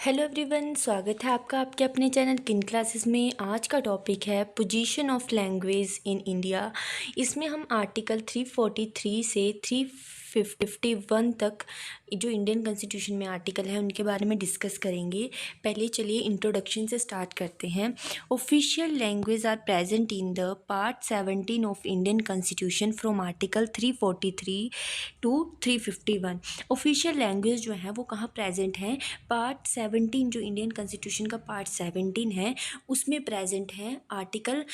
Hello everyone, स्वागत है आपका आपके अपने चैनल किन क्लासेस में। आज का टॉपिक है position of language in India. इसमें हम आर्टिकल 343 से 351 तक जो इंडियन कॉन्स्टिट्यूशन में आर्टिकल है उनके बारे में डिस्कस करेंगे। पहले चलिए इंट्रोडक्शन से स्टार्ट करते हैं। Official language are present in the part 17 of Indian constitution from article 343 to 351। Official language जो है वो कहाँ प्रेजेंट हैं? पार्ट 17 जो इंडियन कॉन्स्टिट्यूशन का पार्ट 17 है उसमें प्रेजेंट है। आर्टिकल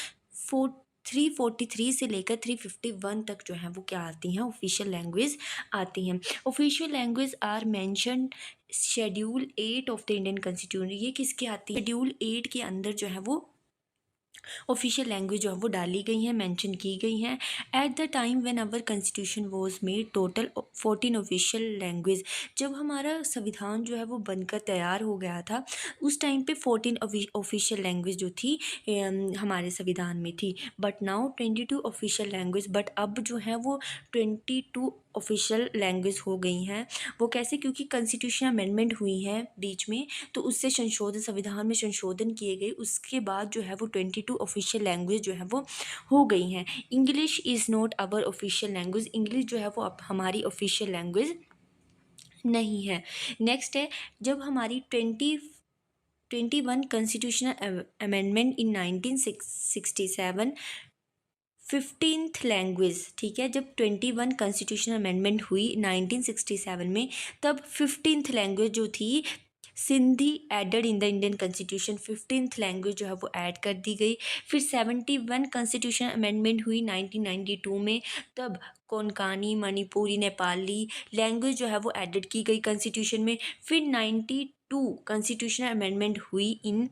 343 से लेकर 351 तक जो है वो क्या आती हैं? ऑफिशियल लैंग्वेज आती हैं। Official language are mention schedule 8 of the Indian constitution. ये किसके आती है? शेड्यूल 8 के अंदर जो है वो ऑफिशियल लैंग्वेज जो है वो डाली गई हैं, मेंशन की गई हैं। At the time when our constitution was made total 14 official language. जब हमारा संविधान जो है वो बनकर तैयार हो गया था उस टाइम पे 14 ऑफिशियल लैंग्वेज जो थी हमारे संविधान में थी। But now 22 official language, but अब जो है वो 22 ऑफिशियल लैंग्वेज हो गई हैं। वो कैसे? क्योंकि कॉन्स्टिट्यूशन अमेंडमेंट हुई है बीच में, तो उससे संशोधन, संविधान में संशोधन किए गए, उसके बाद जो है वो 22 ऑफिशियल लैंग्वेज जो है वो हो गई हैं। English is not our official language. English जो है वो अब हमारी ऑफिशियल लैंग्वेज नहीं है। नेक्स्ट है, जब हमारी 21 constitutional amendment in 1967 15th language, ठीक है, जब 21 कॉन्स्टिट्यूशनल अमेंडमेंट हुई 1967 में, तब 15th लैंग्वेज जो थी Sindhi added in the Indian constitution. 15th language जो है वो ऐड कर दी गई। फिर 71 कॉन्स्टिट्यूशन अमेंडमेंट हुई 1992 में, तब कोंकणी, मणिपुरी, नेपाली लैंग्वेज जो है वो एडेड की गई कॉन्स्टिट्यूशन में। फिर 92 कॉन्स्टिट्यूशनल अमेंडमेंट हुई इन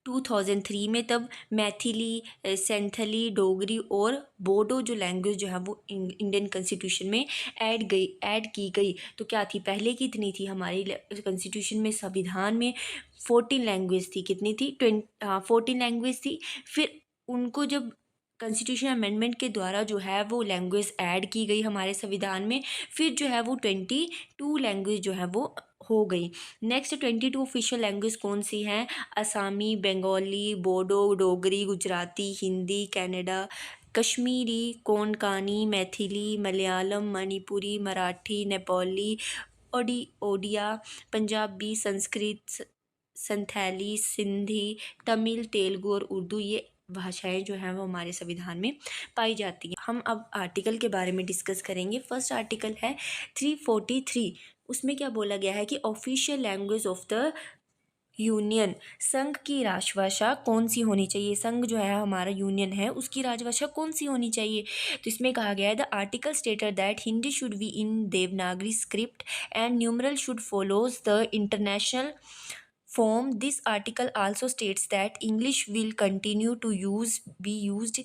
2003 में, तब मैथिली, सेंथली, डोगरी और बोडो जो लैंग्वेज जो है वो इंडियन कॉन्स्टिट्यूशन में ऐड की गई। तो क्या थी? पहले कितनी थी हमारी कॉन्स्टिट्यूशन में, संविधान में 14 लैंग्वेज थी। कितनी थी? 14 लैंग्वेज थी। फिर उनको जब कॉन्स्टिट्यूशन अमेंडमेंट के द्वारा जो है वो लैंग्वेज ऐड की गई हमारे संविधान में, फिर जो है वो 22 लैंग्वेज जो है वो हो गई। नेक्स्ट 22 ऑफिशियल लैंग्वेज कौन सी हैं? असामी, बंगाली, बोडो, डोगरी, गुजराती, हिंदी, कन्नड़ा, कश्मीरी, कोंकणी, मैथिली, मलयालम, मणिपुरी, मराठी, नेपाली, ओडिया, पंजाबी, संस्कृत, संथाली, सिंधी, तमिल, तेलुगु और उर्दू। ये भाषाएं जो हैं वो हमारे संविधान में पाई जाती हैं। हम अब आर्टिकल के बारे में डिस्कस करेंगे। फर्स्ट आर्टिकल है 343। उसमें क्या बोला गया है कि official language of the union, संघ की राजभाषा कौन सी होनी चाहिए? संघ जो है हमारा यूनियन है, उसकी राजभाषा कौन सी होनी चाहिए? तो इसमें कहा गया है the article stated that Hindi should be in Devanagari script and numeral should follows the international form. This article also states that English will continue to be used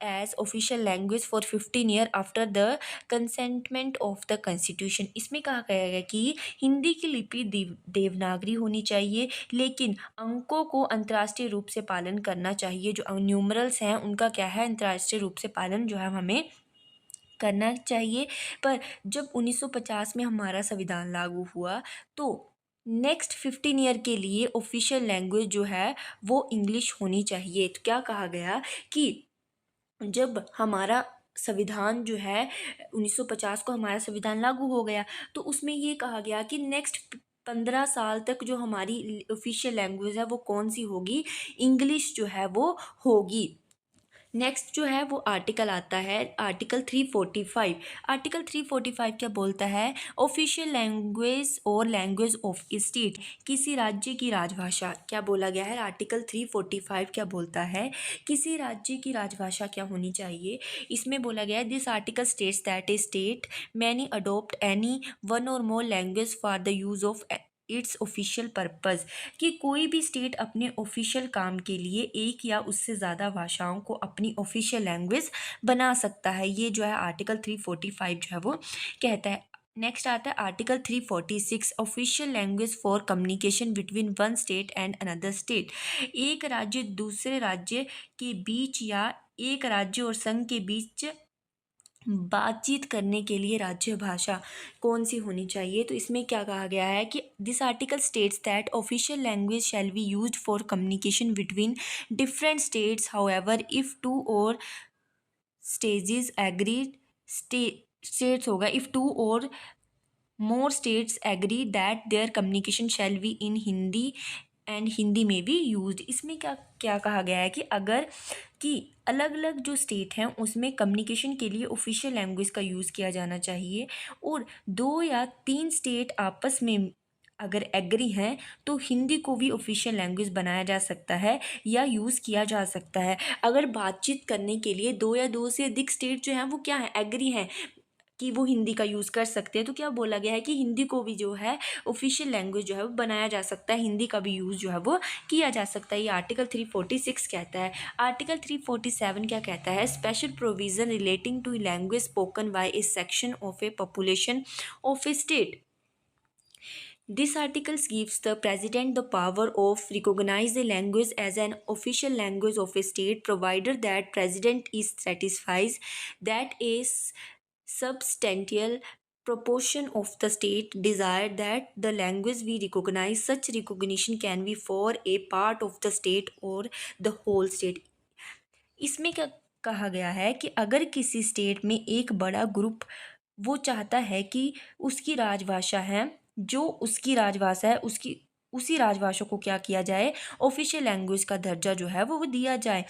as official language for 15 years after the consentment of the constitution. इसमें कहा गया है कि हिंदी की लिपि देवनागरी होनी चाहिए, लेकिन अंकों को अंतर्राष्ट्रीय रूप से पालन करना चाहिए। जो न्यूमरल्स हैं उनका क्या है? अंतर्राष्ट्रीय रूप से पालन जो है हमें करना चाहिए। पर जब 1950 में हमारा संविधान लागू हुआ तो नेक्स्ट 15 ईयर के लिए ऑफिशियल लैंग्वेज जो है वो इंग्लिश होनी चाहिए। तो क्या कहा गया कि जब हमारा संविधान जो है 1950 को हमारा संविधान लागू हो गया, तो उसमें ये कहा गया कि नेक्स्ट 15 साल तक जो हमारी ऑफिशियल लैंग्वेज है वो कौन सी होगी? इंग्लिश जो है वो होगी। नेक्स्ट जो है वो आर्टिकल आता है आर्टिकल 345। आर्टिकल 345 क्या बोलता है? ऑफिशियल लैंग्वेज और लैंग्वेज ऑफ स्टेट, किसी राज्य की राजभाषा। क्या बोला गया है? आर्टिकल 345 क्या बोलता है? किसी राज्य की राजभाषा क्या होनी चाहिए? इसमें बोला गया है this article states that a state many adopt any one और more language for the use of its official purpose, कि कोई भी स्टेट अपने ऑफिशियल काम के लिए एक या उससे ज़्यादा भाषाओं को अपनी ऑफिशियल लैंग्वेज बना सकता है। ये जो है आर्टिकल 345 जो है वो कहता है। नेक्स्ट आता है article 346, official language for communication between one state and another state. एक राज्य दूसरे राज्य के बीच या एक राज्य और संघ के बीच बातचीत करने के लिए राज्य भाषा कौन सी होनी चाहिए? तो इसमें क्या कहा गया है कि this article states that official language shall be used for communication between different states however if two or stages agreed states होगा if two or more states agree that their communication shall be in Hindi and Hindi may be used. इसमें क्या क्या कहा गया है कि अगर कि अलग अलग जो स्टेट हैं उसमें कम्युनिकेशन के लिए ऑफिशियल लैंग्वेज का यूज़ किया जाना चाहिए, और 2 या 3 स्टेट आपस में अगर एग्री हैं तो हिंदी को भी ऑफिशियल लैंग्वेज बनाया जा सकता है या यूज़ किया जा सकता है। अगर बातचीत करने के लिए 2 या 2 से अधिक स्टेट जो हैं वो क्या है, एग्री हैं कि वो हिंदी का यूज़ कर सकते हैं, तो क्या बोला गया है कि हिंदी को भी जो है ऑफिशियल लैंग्वेज जो है वो बनाया जा सकता है, हिंदी का भी यूज़ जो है वो किया जा सकता है। ये आर्टिकल 346 कहता है। आर्टिकल 347 क्या कहता है? Special provision relating to language spoken by a section of a population of a state. This article gives the president the power of recognize the language as an official language of a state, provided that president is satisfies that a substantial proportion of the state desire that the language we recognize. Such recognition can be for a part of the state or the whole state. इसमें क्या कहा गया है कि अगर किसी state में एक बड़ा ग्रुप वो चाहता है कि उसकी राजभाषा है, जो उसकी राजभाषा है उसकी उसी राजभाषा को क्या किया जाए, ऑफिशियल लैंग्वेज का दर्जा जो है वो दिया जाए।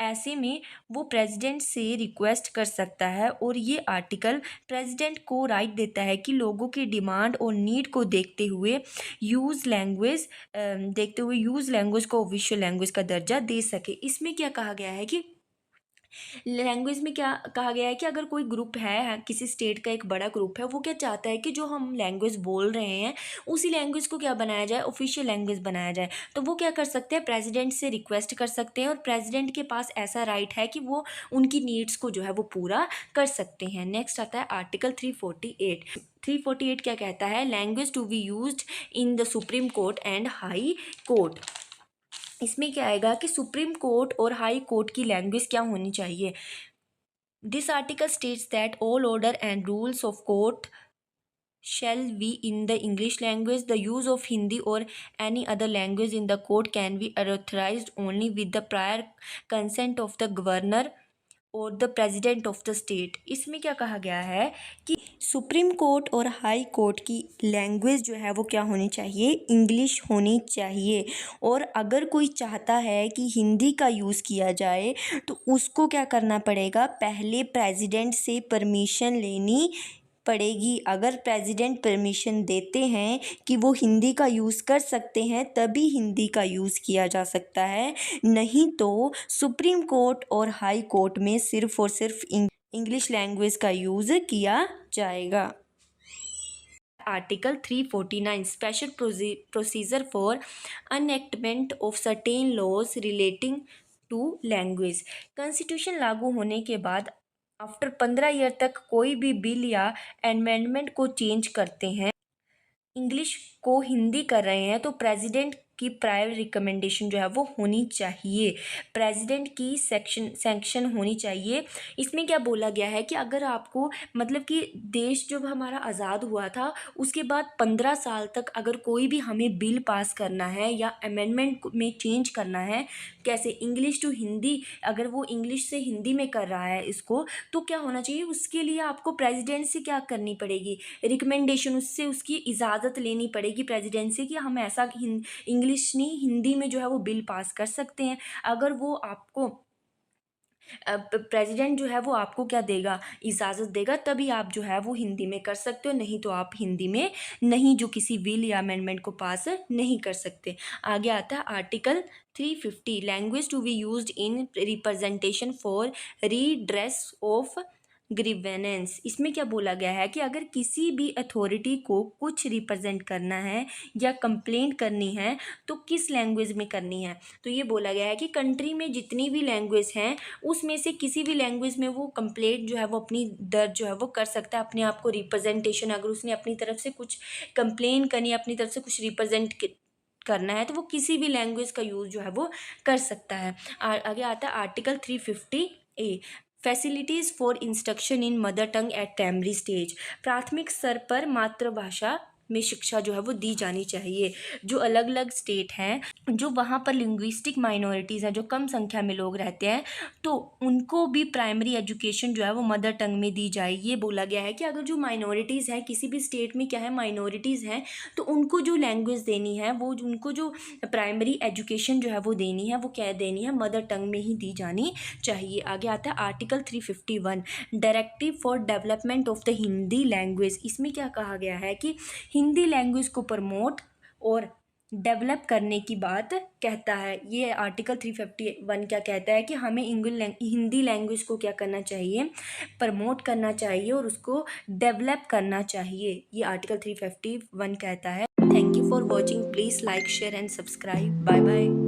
ऐसे में वो प्रेसिडेंट से रिक्वेस्ट कर सकता है, और ये आर्टिकल प्रेसिडेंट को राइट देता है कि लोगों की डिमांड और नीड को देखते हुए यूज़ लैंग्वेज को ऑफिशियल लैंग्वेज का दर्जा दे सके। इसमें क्या कहा गया है कि लैंग्वेज में क्या कहा गया है कि अगर कोई ग्रुप है, किसी स्टेट का एक बड़ा ग्रुप है, वो क्या चाहता है कि जो हम लैंग्वेज बोल रहे हैं उसी लैंग्वेज को क्या बनाया जाए, ऑफिशियल लैंग्वेज बनाया जाए, तो वो क्या कर सकते हैं, प्रेसिडेंट से रिक्वेस्ट कर सकते हैं, और प्रेसिडेंट के पास ऐसा राइट है कि वो उनकी नीड्स को जो है वो पूरा कर सकते हैं। नेक्स्ट आता है आर्टिकल 348। 348 क्या कहता है? Language to be used in the supreme court and high court. इसमें क्या आएगा कि सुप्रीम कोर्ट और हाई कोर्ट की लैंग्वेज क्या होनी चाहिए? This article states that all order and rules of court shall be in the English language. The use of Hindi or any other language in the court can be authorized only with the prior consent of the governor और the president of the state. इसमें क्या कहा गया है कि supreme court और high court की language जो है वो क्या होनी चाहिए, इंग्लिश होनी चाहिए, और अगर कोई चाहता है कि हिंदी का यूज़ किया जाए तो उसको क्या करना पड़ेगा, पहले प्रेसिडेंट से परमिशन लेनी पड़ेगी। अगर प्रेसिडेंट परमिशन देते हैं कि वो हिंदी का यूज़ कर सकते हैं तभी हिंदी का यूज़ किया जा सकता है, नहीं तो सुप्रीम कोर्ट और हाई कोर्ट में सिर्फ और सिर्फ इंग्लिश लैंग्वेज का यूज़ किया जाएगा। Article 349 special procedure for enactment of certain laws relating to language. Constitution लागू होने के बाद आफ्टर 15 ईयर तक कोई भी बिल या अमेंडमेंट को चेंज करते हैं, इंग्लिश को हिंदी कर रहे हैं, तो प्रेसिडेंट की प्रायर रिकमेंडेशन जो है वो होनी चाहिए, प्रेसिडेंट की सैंक्शन होनी चाहिए। इसमें क्या बोला गया है कि अगर आपको मतलब कि देश जब हमारा आज़ाद हुआ था उसके बाद 15 साल तक अगर कोई भी हमें बिल पास करना है या अमेंडमेंट में चेंज करना है, कैसे इंग्लिश टू हिंदी, अगर वो इंग्लिश से हिंदी में कर रहा है इसको, तो क्या होना चाहिए, उसके लिए आपको प्रेसिडेंट से क्या करनी पड़ेगी, रिकमेंडेशन, उससे उसकी इजाज़त लेनी पड़ेगी प्रेसिडेंट से कि हम ऐसा इंग्लिश नहीं हिंदी में जो है वो बिल पास कर सकते हैं। अगर वो आपको प्रेसिडेंट जो है वो आपको क्या देगा, इजाज़त देगा, तभी आप जो है वो हिंदी में कर सकते हो, नहीं तो आप हिंदी में नहीं जो किसी बिल या अमेंडमेंट को पास नहीं कर सकते। आगे आता है article 350 language to be used in representation for redress of grievance. इसमें क्या बोला गया है कि अगर किसी भी अथॉरिटी को कुछ रिप्रेजेंट करना है या कंप्लेंट करनी है तो किस लैंग्वेज में करनी है, तो ये बोला गया है कि कंट्री में जितनी भी लैंग्वेज हैं उसमें से किसी भी लैंग्वेज में वो कंप्लेंट जो है वो अपनी दर्ज जो है वो कर सकता है, अपने आप को रिप्रेजेंटेशन, अगर उसने अपनी तरफ से कुछ कंप्लेन करनी है, अपनी तरफ से कुछ रिप्रेजेंट करना है, तो वो किसी भी लैंग्वेज का यूज़ जो है वो कर सकता है। आगे आता है article 350A facilities for instruction in mother tongue eight primary stage. प्राथमिक स्तर पर मातृभाषा में शिक्षा जो है वो दी जानी चाहिए। जो अलग अलग स्टेट हैं, जो वहाँ पर लिंग्विस्टिक माइनॉरिटीज़ हैं, जो कम संख्या में लोग रहते हैं, तो उनको भी प्राइमरी एजुकेशन जो है वो मदर टंग में दी जाए। ये बोला गया है कि अगर जो माइनॉरिटीज़ हैं, किसी भी स्टेट में क्या है, माइनॉरिटीज़ हैं, तो उनको जो लैंग्वेज देनी है, वो उनको जो प्राइमरी एजुकेशन जो है वो देनी है, वो क्या देनी है, मदर टंग में ही दी जानी चाहिए। आगे आता है article 351, directive for development of the Hindi language. इसमें क्या कहा गया है कि हिंदी लैंग्वेज को प्रमोट और डेवलप करने की बात कहता है। ये आर्टिकल 351 क्या कहता है कि हमें हिंदी लैंग्वेज को क्या करना चाहिए, प्रमोट करना चाहिए और उसको डेवलप करना चाहिए। ये आर्टिकल 351 कहता है। Thank you for watching. Please like share and subscribe. Bye bye.